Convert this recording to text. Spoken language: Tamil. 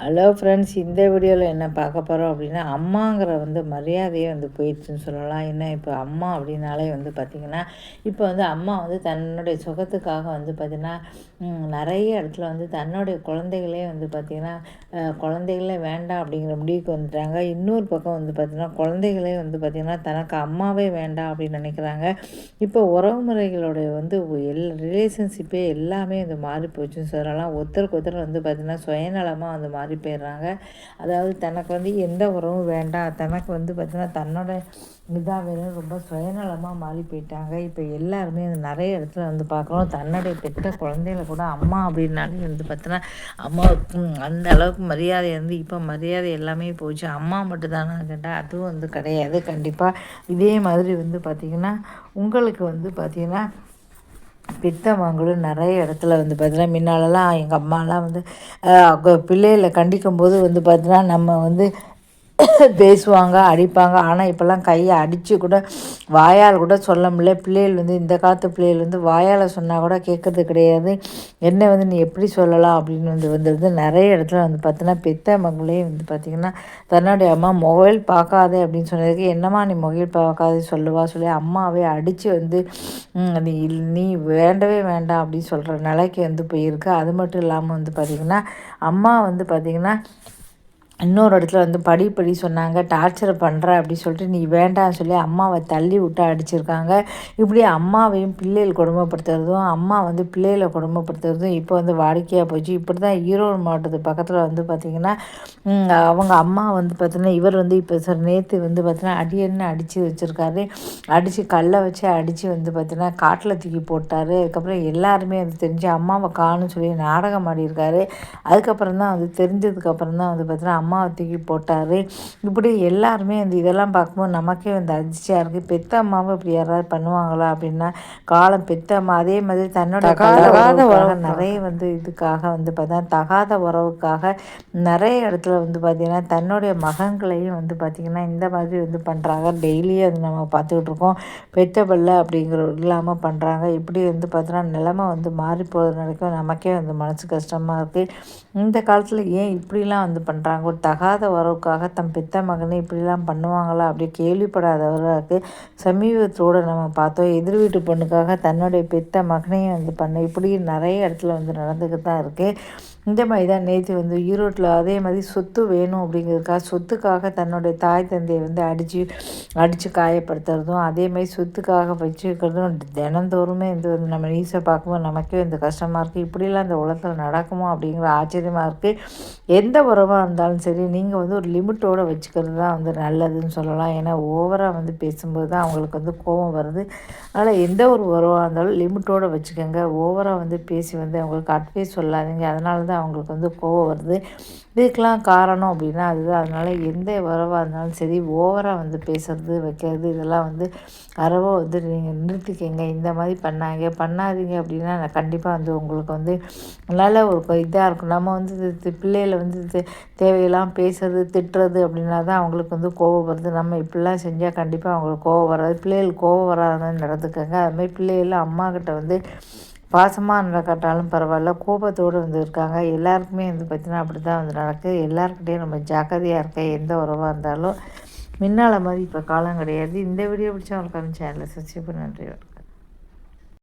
ஹலோ ஃப்ரெண்ட்ஸ், இந்த வீடியோவில் என்ன பார்க்க போகிறோம் அப்படின்னா, அம்மாங்கிற மரியாதையே போயிடுச்சுன்னு சொல்லலாம். ஏன்னா இப்போ அம்மா அப்படின்னாலே பார்த்திங்கன்னா, இப்போ அம்மா தன்னுடைய சுகத்துக்காக பார்த்திங்கன்னா, நிறைய இடத்துல தன்னுடைய குழந்தைகளே பார்த்திங்கன்னா, குழந்தைகளே வேண்டாம் அப்படிங்கிற முடிவுக்கு வந்துட்டாங்க. இன்னொரு பக்கம் பார்த்திங்கன்னா, குழந்தைகளே பார்த்திங்கன்னா தனக்கு அம்மாவே வேண்டாம் அப்படின்னு நினைக்கிறாங்க. இப்போ உறவு முறைகளுடைய ரிலேஷன்ஷிப்பே எல்லாமே மாறி போச்சுன்னு சொல்லலாம். ஒருத்தருக்கு ஒருத்தர் பார்த்திங்கன்னா சுயநலமாக மாறி போயிடுறாங்க. அதாவது தனக்கு எந்த உறவும் வேண்டாம், தனக்கு பார்த்திங்கன்னா தன்னோட இதாக வேணும், ரொம்ப சுயநலமாக மாறி போயிட்டாங்க. இப்போ எல்லாருமே நிறைய இடத்துல பார்க்குறோம். தன்னுடைய பெற்ற குழந்தைகளை கூட அம்மா அப்படின்னாலே பார்த்தீங்கன்னா, அம்மாவுக்கு அந்த அளவுக்கு மரியாதை இப்போ மரியாதை எல்லாமே போச்சு. அம்மா மட்டும்தானா கேட்டால் அதுவும் கிடையாது. கண்டிப்பாக இதே மாதிரி பார்த்திங்கன்னா உங்களுக்கு பார்த்திங்கன்னா பெத்தவங்களும் நிறைய இடத்துல பார்த்தீங்கன்னா, முன்னாலலாம் எங்கள் அம்மாலாம் பிள்ளைகளை கண்டிக்கும்போது பார்த்தீங்கன்னா, நம்ம பேசுவாங்க, அடிப்பாங்க. ஆனால் இப்போல்லாம் கையை அடித்து கூட வாயால் கூட சொல்ல முடியல. பிள்ளைகள் இந்த காலத்து பிள்ளைகள் வாயால் சொன்னால் கூட கேட்கறது கிடையாது. என்ன நீ எப்படி சொல்லலாம் அப்படின்னு வந்துடுது. நிறைய இடத்துல பார்த்தீங்கன்னா, பெத்த மகளே பார்த்திங்கன்னா, தன்னுடைய அம்மா மொபைல் பார்க்காதே அப்படின்னு சொன்னதுக்கு, என்னம்மா நீ மொபைல் பார்க்காதே சொல்லுவா சொல்லி அம்மாவே அடித்து நீ நீ வேண்டவே வேண்டாம் அப்படின்னு சொல்கிற நிலைக்கு போயிருக்கு. அது மட்டும் இல்லாமல் பார்த்திங்கன்னா, அம்மா பார்த்திங்கன்னா இன்னொரு இடத்துல படி சொன்னாங்க, டார்ச்சர் பண்ணுற அப்படி சொல்லிட்டு நீ வேண்டாம்னு சொல்லி அம்மாவை தள்ளி விட்டு அடிச்சிருக்காங்க. இப்படி அம்மாவையும் பிள்ளைகள் கொடுமைப்படுத்துறதும், அம்மா பிள்ளைகளை கொடுமைப்படுத்துறதும் இப்போ வாடிக்கையாக போச்சு. இப்படி தான் ஈரோடு மாவட்டத்து பக்கத்தில் பார்த்திங்கன்னா, அவங்க அம்மா பார்த்திங்கன்னா, இவர் இப்போ நேற்று பார்த்திங்கன்னா அடியன்னு அடித்து வச்சுருக்காரு. அடித்து கல்லை வச்சு அடித்து பார்த்திங்கன்னா காட்டில் தூக்கி போட்டார். அதுக்கப்புறம் எல்லாருமே தெரிஞ்சு அம்மாவை காணும்னு சொல்லி நாடகம் ஆடியிருக்காரு. அதுக்கப்புறம் தான் தெரிஞ்சதுக்கப்புறம் தான் பார்த்திங்கன்னா அம்மாவை தூக்கி போட்டார். இப்படி எல்லாருமே இதெல்லாம் பார்க்கும்போது நமக்கே அதிர்ச்சியாக இருக்குது. பெத்த அம்மாவை இப்படி யாராவது பண்ணுவாங்களா அப்படின்னா, காலம் பெத்த அம்மா அதே மாதிரி தன்னோட தகாத உறவுக்காக நிறைய இதுக்காக பார்த்தா தகாத உறவுக்காக நிறைய இடத்துல பார்த்திங்கன்னா தன்னுடைய மகன்களையும் பார்த்திங்கன்னா இந்த மாதிரி பண்ணுறாங்க. டெய்லியும் நம்ம பார்த்துக்கிட்டு இருக்கோம். பெத்த பிள்ளை அப்படிங்கிற இல்லாமல் பண்ணுறாங்க. இப்படி பார்த்தோன்னா நிலமை மாறி போகிறது நினைக்கும் நமக்கே மனசு கஷ்டமாக இருக்குது. இந்த காலத்தில் ஏன் இப்படிலாம் பண்ணுறாங்க? ஒரு தகாத உறவுக்காக தன் பெத்த மகனை இப்படிலாம் பண்ணுவாங்களா அப்படி கேள்விப்படாதவராக இருக்குது. சமீபத்தோடு நம்ம பார்த்தோம், எதிர் வீட்டு பொண்ணுக்காக தன்னுடைய பெத்த மகனையும் பண்ண இப்படி நிறைய இடத்துல நடந்துக்கிட்டு தான் இருக்குது. இந்த மாதிரி தான் நேற்று ஈரோட்டில் அதே மாதிரி சொத்து வேணும் அப்படிங்கிறதுக்காக சொத்துக்காக தன்னுடைய தாய் தந்தையை அடித்து காயப்படுத்துறதும், அதே மாதிரி சொத்துக்காக வச்சுக்கிறதும் தினந்தோறுமே நம்ம நியூஸை பார்க்கும்போது நமக்கே கஷ்டமாக இருக்குது. இப்படிலாம் இந்த உலகத்தில் நடக்குமோ அப்படிங்கிற ஆச்சரியமாக இருக்குது. எந்த உறவாக இருந்தாலும் சரி, நீங்கள் ஒரு லிமிட்டோடு வச்சுக்கிறது தான் நல்லதுன்னு சொல்லலாம். ஏன்னா ஓவராக பேசும்போது தான் அவங்களுக்கு கோபம் வருது. அதனால் எந்த ஒரு உறவாக இருந்தாலும் லிமிட்டோடு வச்சுக்கோங்க. ஓவராக பேசி அவங்களுக்கு அட்வைஸ் சொல்லாதீங்க. அதனால தான் அவங்களுக்கு கோபம் வருது. இதுக்கெலாம் காரணம் அப்படின்னா அதுதான். அதனால் எந்த உறவாக இருந்தாலும் சரி, ஓவராக பேசுறது வைக்கிறது இதெல்லாம் அறவாக நீங்கள் நிறுத்திக்கங்க. இந்த மாதிரி பண்ணாதீங்க அப்படின்னா கண்டிப்பாக உங்களுக்கு நல்ல ஒரு இதாக இருக்கும். நம்ம பிள்ளைகளை தேவையெல்லாம் பேசுறது திட்டுறது அப்படின்னா தான் அவங்களுக்கு கோபம் வருது. நம்ம இப்படிலாம் செஞ்சால் கண்டிப்பாக அவங்களுக்கு கோபம் வராது. பிள்ளைகள் கோபம் வராத மாதிரி நடந்துக்கங்க. அதுமாதிரி பிள்ளைகள்லாம் அம்மாக்கிட்ட பாசமாக நடக்காட்டாலும் பரவாயில்ல, கோபத்தோடு இருக்காங்க. எல்லாருக்குமே பார்த்திங்கன்னா அப்படி தான் நடக்குது. எல்லாருக்கிட்டையும் நம்ம ஜாக்கிரதையாக இருக்க, எந்த உறவாக இருந்தாலும் முன்னால் மாதிரி இப்போ காலம் கிடையாது. இந்த வீடியோ பிடிச்சா உங்களுக்கு சேனலை சப்ஸ்கிரைப் பண்ணி நன்றி.